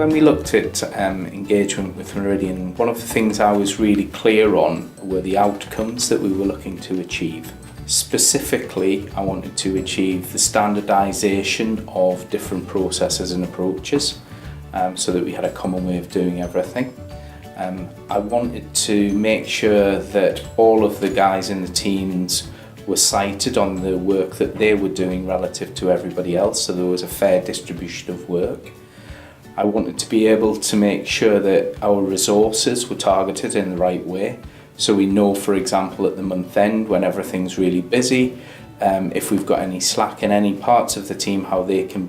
When we looked at engagement with Meridian, one of the things I was really clear on were the outcomes that we were looking to achieve. Specifically, I wanted to achieve the standardisation of different processes and approaches so that we had a common way of doing everything. I wanted to make sure that all of the guys in the teams were cited on the work that they were doing relative to everybody else, so there was a fair distribution of work. I wanted to be able to make sure that our resources were targeted in the right way. So we know, for example, at the month end when everything's really busy, if we've got any slack in any parts of the team, how they can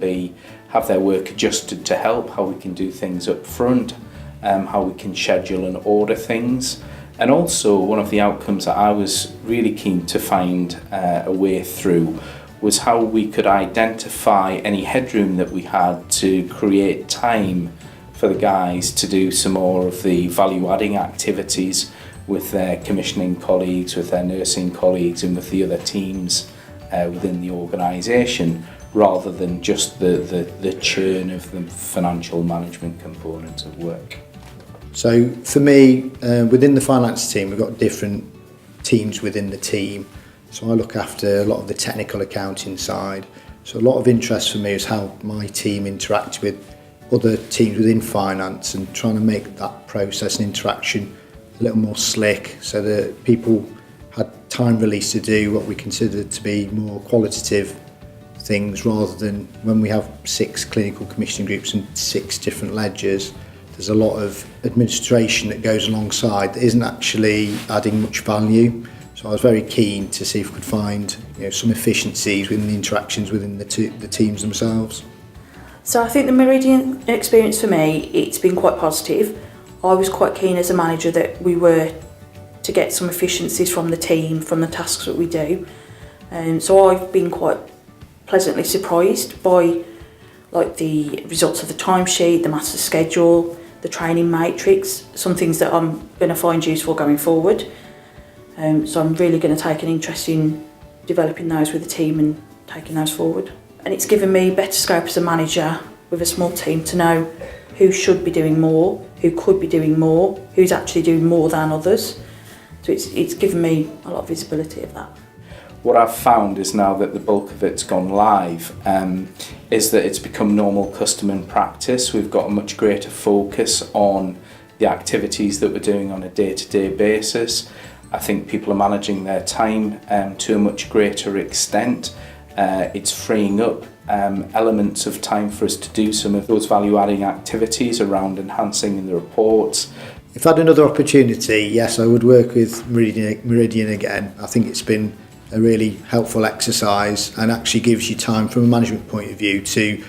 have their work adjusted to help, how we can do things up front, how we can schedule and order things. And also one of the outcomes that I was really keen to find a way through was how we could identify any headroom that we had to create time for the guys to do some more of the value-adding activities with their commissioning colleagues, with their nursing colleagues and with the other teams within the organisation, rather than just the churn of the financial management component of work. So for me, within the finance team, we've got different teams within the team. So I look after a lot of the technical accounting side. So a lot of interest for me is how my team interacts with other teams within finance and trying to make that process and interaction a little more slick so that people had time release to do what we consider to be more qualitative things, rather than when we have 6 clinical commissioning groups and 6 different ledgers. There's a lot of administration that goes alongside that isn't actually adding much value. So I was very keen to see if we could find some efficiencies within the interactions within the teams themselves. So I think the Meridian experience for me, it's been quite positive. I was quite keen as a manager that we were to get some efficiencies from the team, from the tasks that we do. So I've been quite pleasantly surprised by the results of the timesheet, the master schedule, the training matrix, some things that I'm going to find useful going forward. So I'm really going to take an interest in developing those with the team and taking those forward. And it's given me better scope as a manager with a small team to know who should be doing more, who could be doing more, who's actually doing more than others. So it's given me a lot of visibility of that. What I've found is now that the bulk of it's gone live, is that it's become normal custom and practice. We've got a much greater focus on the activities that we're doing on a day-to-day basis. I think people are managing their time to a much greater extent. It's freeing up elements of time for us to do some of those value-adding activities around enhancing the reports. If I had another opportunity, yes, I would work with Meridian again. I think it's been a really helpful exercise and actually gives you time from a management point of view to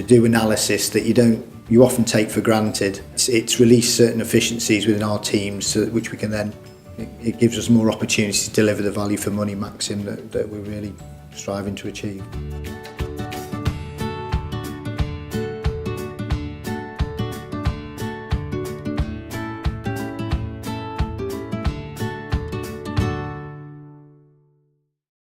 do analysis that you often take for granted. It's released certain efficiencies within our teams which we can then, it gives us more opportunity to deliver the value for money maxim that we're really striving to achieve.